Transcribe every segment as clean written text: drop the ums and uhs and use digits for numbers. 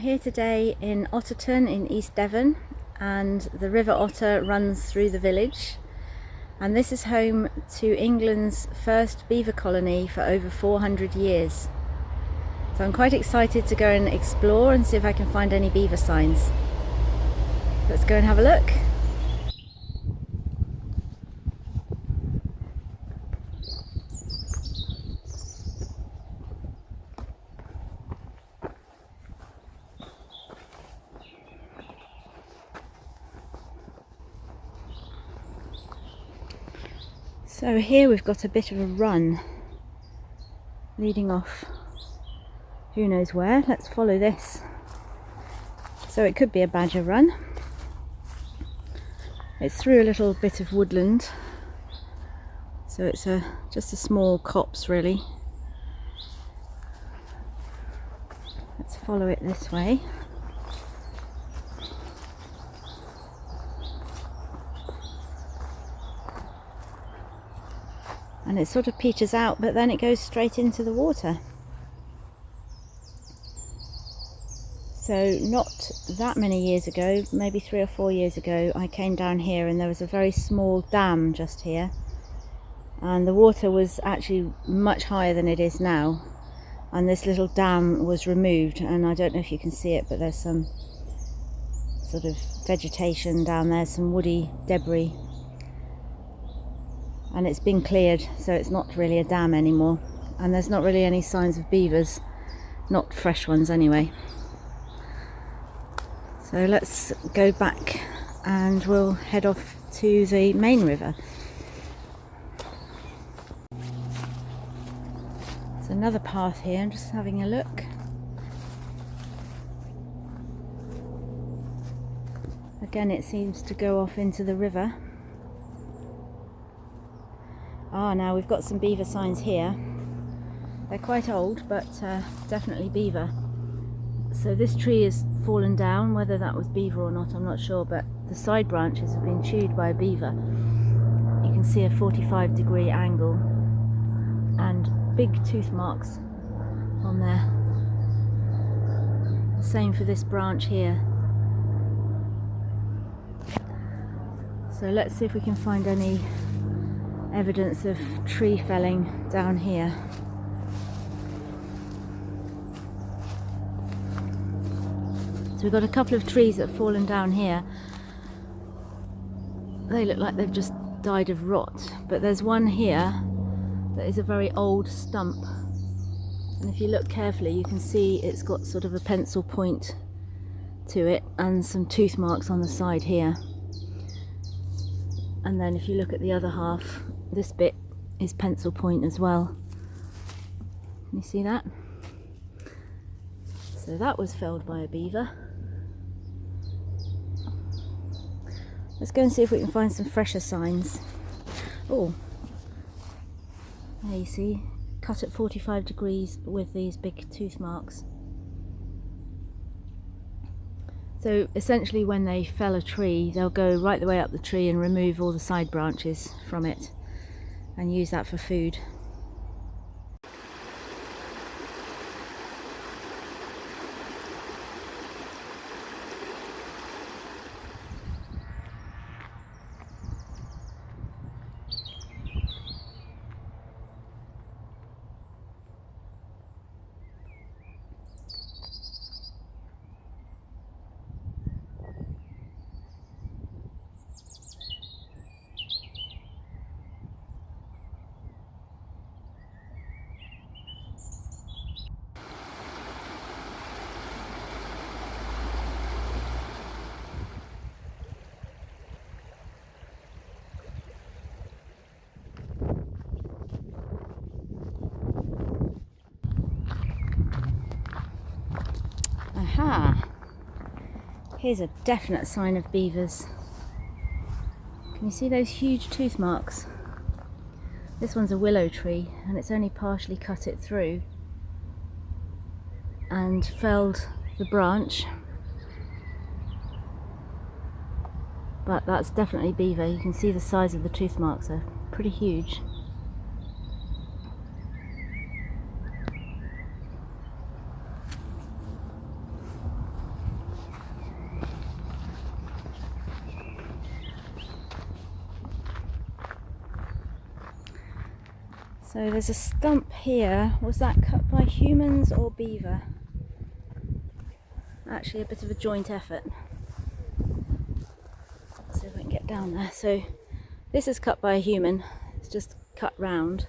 here today in Otterton in East Devon, and the River Otter runs through the village, and this is home to England's first beaver colony for over 400 years. So I'm quite excited to go and explore and see if I can find any beaver signs. Let's go and have a look. So here we've got a bit of a run leading off who knows where. Let's follow this. So it could be a badger run. It's through a little bit of woodland, so it's just a small copse really. Let's follow it this way. And it sort of peters out, but then it goes straight into the water. So not that many years ago, maybe 3 or 4 years ago, I came down here and there was a very small dam just here, and the water was actually much higher than it is now, and this little dam was removed, and I don't know if you can see it, but there's some sort of vegetation down there, some woody debris, and it's been cleared, so it's not really a dam anymore, and there's not really any signs of beavers, not fresh ones anyway. So let's go back and we'll head off to the main river. There's another path here, I'm just having a look. Again, it seems to go off into the river. Now we've got some beaver signs here. They're quite old, but definitely beaver. So this tree has fallen down, whether that was beaver or not I'm not sure, but the side branches have been chewed by a beaver. You can see a 45-degree angle and big tooth marks on there. Same for this branch here. So let's see if we can find any evidence of tree felling down here. So we've got a couple of trees that have fallen down here. They look like they've just died of rot, but there's one here that is a very old stump, and if you look carefully you can see it's got sort of a pencil point to it and some tooth marks on the side here. And then if you look at the other half, this bit is pencil point as well. Can you see that? So that was felled by a beaver. Let's go and see if we can find some fresher signs. Oh, there you see, cut at 45 degrees with these big tooth marks. So essentially when they fell a tree, they'll go right the way up the tree and remove all the side branches from it and use that for food. Aha! Here's a definite sign of beavers. Can you see those huge tooth marks? This one's a willow tree and it's only partially cut it through and felled the branch, but that's definitely beaver. You can see the size of the tooth marks are pretty huge. So there's a stump here. Was that cut by humans or beaver? Actually a bit of a joint effort. Let's see if I can get down there. So this is cut by a human. It's just cut round.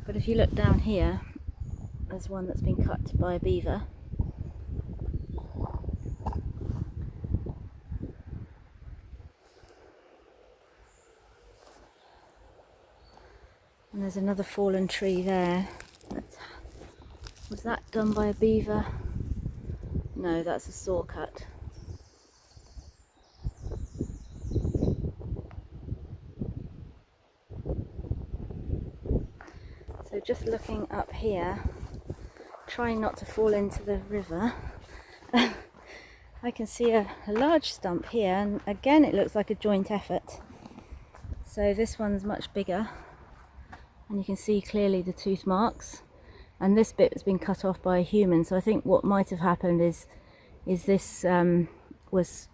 But if you look down here, there's one that's been cut by a beaver. And there's another fallen tree there. Was that done by a beaver? No, that's a saw cut. So just looking up here, trying not to fall into the river, I can see a large stump here, and again it looks like a joint effort. So this one's much bigger, and you can see clearly the tooth marks, and this bit has been cut off by a human. So I think what might have happened is this was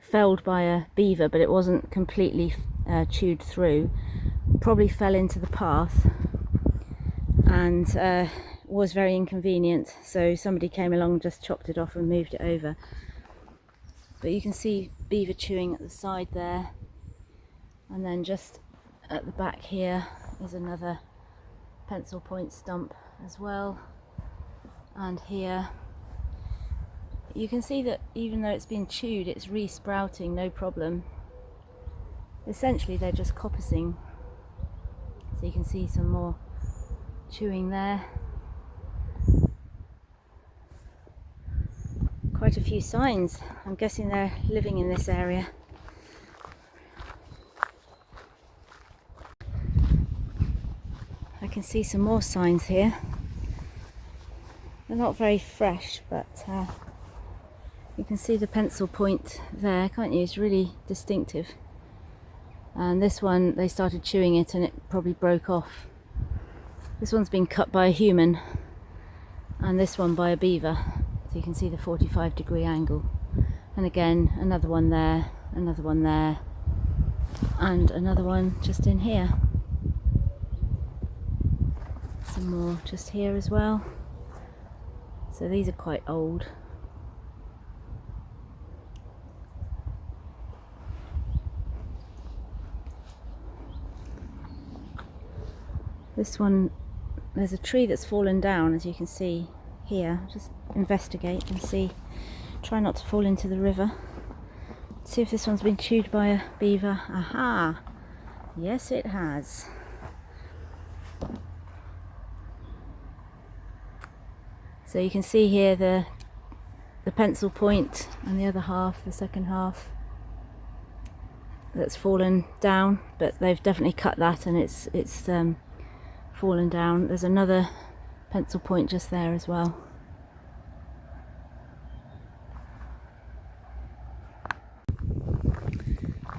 felled by a beaver, but it wasn't completely chewed through. Probably fell into the path and was very inconvenient, so somebody came along and just chopped it off and moved it over. But you can see beaver chewing at the side there, and then just at the back here is another pencil point stump as well. And here you can see that even though it's been chewed, it's re-sprouting no problem. Essentially they're just coppicing. So you can see some more chewing there. Quite a few signs. I'm guessing they're living in this area. I can see some more signs here. They're not very fresh, but you can see the pencil point there, can't you? It's really distinctive. And this one, they started chewing it and it probably broke off. This one's been cut by a human, and this one by a beaver. So you can see the 45-degree angle. And again, another one there, and another one just in here. Some more just here as well. So these are quite old. This one, there's a tree that's fallen down, as you can see here. Just investigate and see. Try not to fall into the river. See if this one's been chewed by a beaver. Aha! Yes, it has. So you can see here the pencil point, and the other half, the second half, that's fallen down. But they've definitely cut that, and it's fallen down. There's another pencil point just there as well.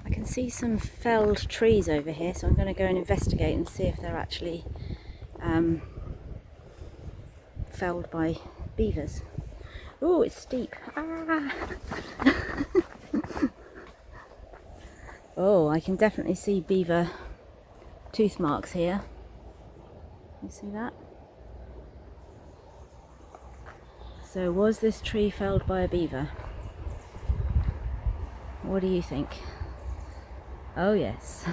I can see some felled trees over here, so I'm going to go and investigate and see if they're actually felled by beavers. Oh, it's steep. Ah. Oh, I can definitely see beaver tooth marks here. You see that? So was this tree felled by a beaver? What do you think? Oh yes.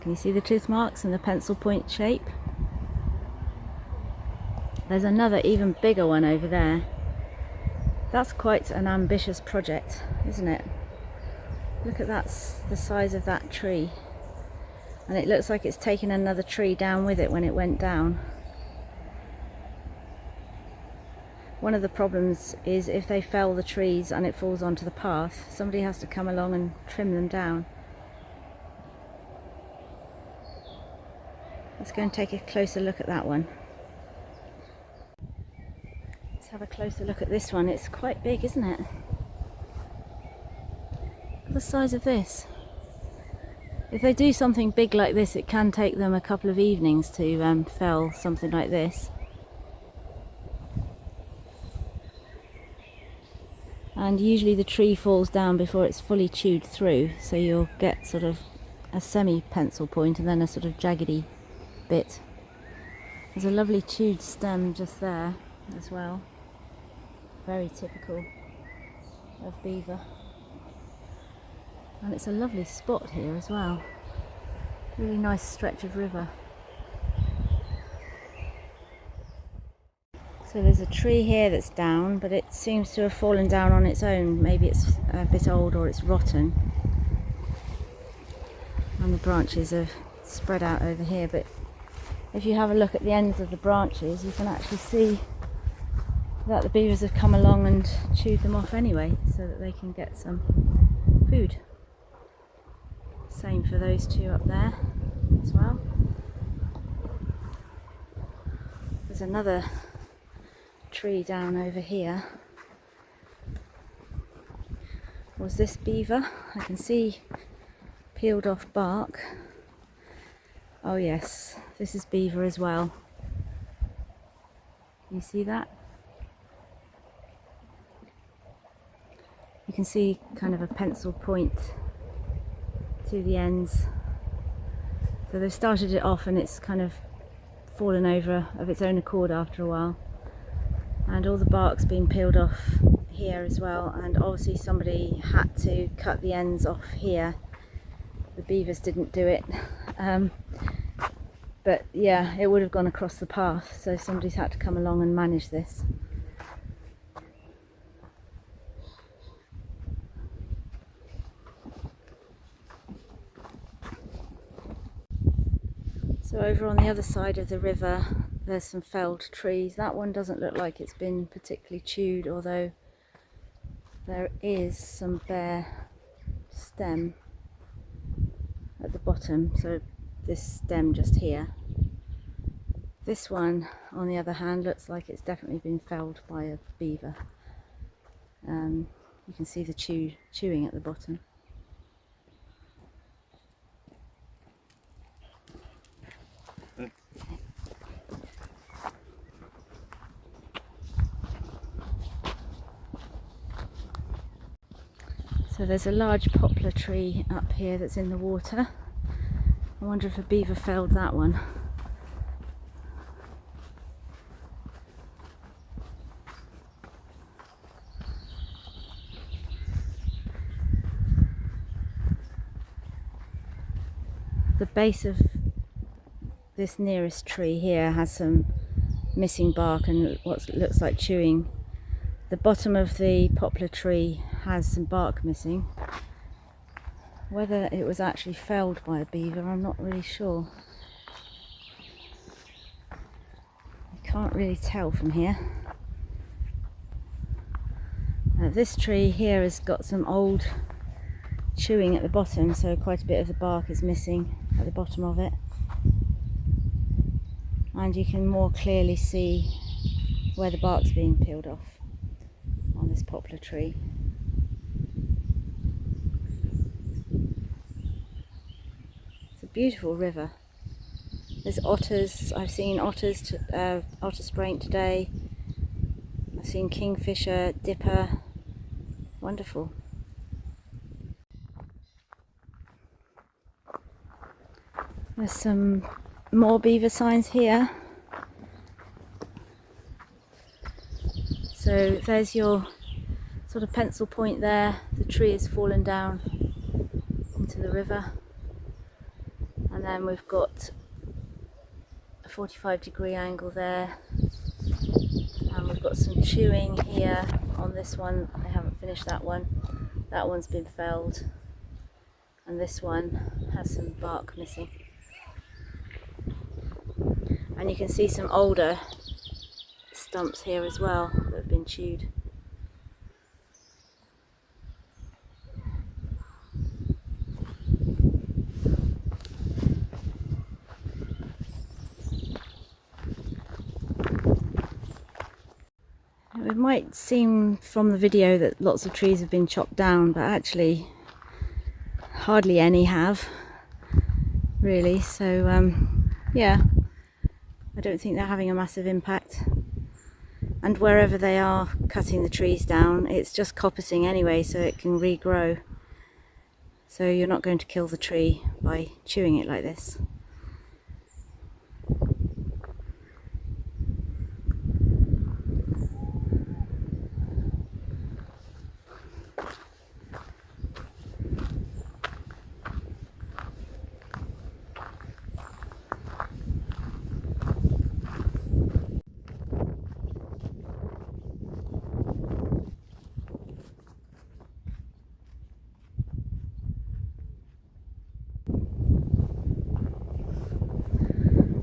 Can you see the tooth marks and the pencil point shape? There's another even bigger one over there. That's quite an ambitious project, isn't it? Look at that, the size of that tree. And it looks like it's taken another tree down with it when it went down. One of the problems is if they fell the trees and it falls onto the path, somebody has to come along and trim them down. Let's go and take a closer look at that one. Let's have a closer look at this one. It's quite big, isn't it? Look at the size of this. If they do something big like this, it can take them a couple of evenings to fell something like this. And usually the tree falls down before it's fully chewed through, so you'll get sort of a semi-pencil point and then a sort of jaggedy bit. There's a lovely chewed stem just there as well, very typical of beaver. And it's a lovely spot here as well, really nice stretch of river. So there's a tree here that's down, but it seems to have fallen down on its own. Maybe it's a bit old or it's rotten. And the branches have spread out over here, but if you have a look at the ends of the branches, you can actually see that the beavers have come along and chewed them off anyway, so that they can get some food. Same for those two up there as well. There's another tree down over here. Was this beaver? I can see peeled off bark. Oh yes, this is beaver as well. You see that? You can see kind of a pencil point to the ends. So they've started it off and it's kind of fallen over of its own accord after a while. And all the bark's been peeled off here as well, and obviously somebody had to cut the ends off here. The beavers didn't do it, but yeah, it would have gone across the path, so somebody's had to come along and manage this. So over on the other side of the river there's some felled trees. That one doesn't look like it's been particularly chewed, although there is some bare stem at the bottom, so this stem just here. This one on the other hand looks like it's definitely been felled by a beaver. You can see the chewing at the bottom. So there's a large poplar tree up here that's in the water. I wonder if a beaver felled that one. The base of this nearest tree here has some missing bark and what looks like chewing. The bottom of the poplar tree has some bark missing. Whether it was actually felled by a beaver, I'm not really sure. I can't really tell from here. This tree here has got some old chewing at the bottom, so quite a bit of the bark is missing at the bottom of it. And you can more clearly see where the bark's being peeled off on this poplar tree. It's a beautiful river. There's otters. I've seen otter spraying today. I've seen kingfisher, dipper. Wonderful. There's some more beaver signs here. So there's your sort of pencil point there. The tree has fallen down into the river. And then we've got a 45-degree angle there. And we've got some chewing here on this one. I haven't finished that one. That one's been felled. And this one has some bark missing. And you can see some older stumps here as well that have been chewed. It might seem from the video that lots of trees have been chopped down, but actually hardly any have, really. So yeah, I don't think they're having a massive impact. And wherever they are cutting the trees down, it's just coppicing anyway, so it can regrow. So you're not going to kill the tree by chewing it like this.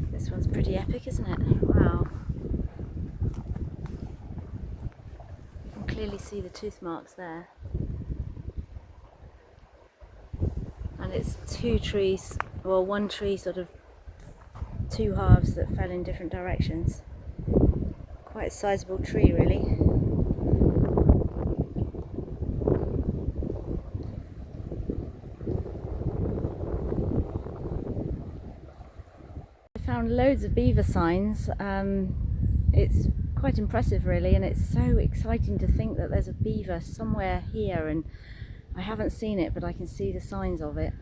This one's pretty epic, isn't it? Wow. You can clearly see the tooth marks there. And it's two trees, well, one tree sort of two halves that fell in different directions. Quite a sizable tree, really. I found loads of beaver signs. It's quite impressive, really, and it's so exciting to think that there's a beaver somewhere here, and I haven't seen it, but I can see the signs of it.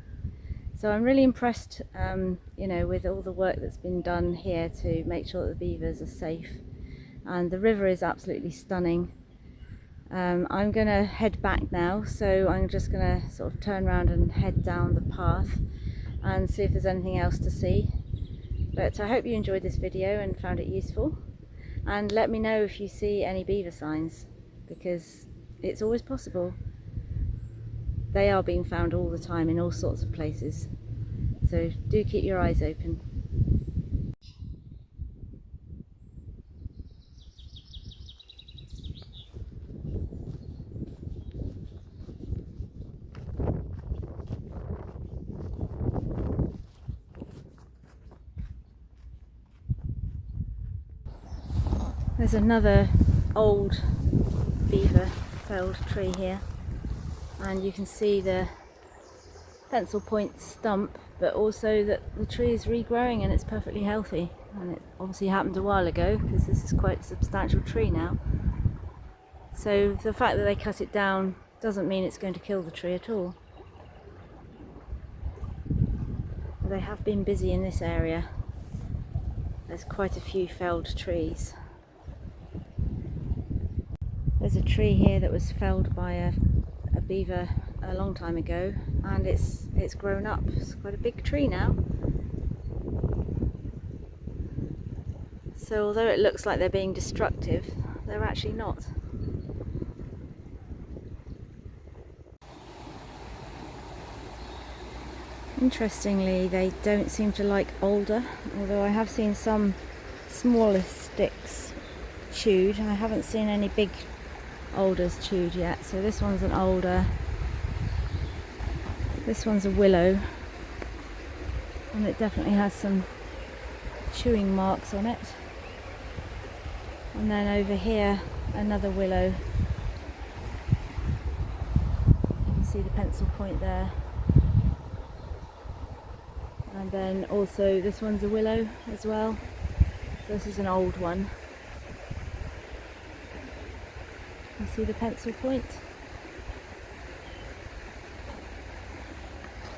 So I'm really impressed, you know, with all the work that's been done here to make sure that the beavers are safe. And the river is absolutely stunning. I'm going to head back now, so I'm just going to sort of turn around and head down the path and see if there's anything else to see. But I hope you enjoyed this video and found it useful. And let me know if you see any beaver signs, because it's always possible. They are being found all the time in all sorts of places. So do keep your eyes open. There's another old beaver felled tree here, and you can see the pencil point stump, but also that the tree is regrowing and it's perfectly healthy. And it obviously happened a while ago, because this is quite a substantial tree now. So the fact that they cut it down doesn't mean it's going to kill the tree at all. But they have been busy in this area. There's quite a few felled trees. There's a tree here that was felled by a beaver a long time ago, and it's grown up. It's quite a big tree now. So although it looks like they're being destructive, they're actually not. Interestingly, they don't seem to like alder, although I have seen some smaller sticks chewed. I haven't seen any big alders chewed yet. So this one's an alder, this one's a willow, and it definitely has some chewing marks on it. And then over here, another willow. You can see the pencil point there. And then also this one's a willow as well. This is an old one. You see the pencil point?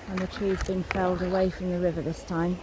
And the tree's been felled away from the river this time.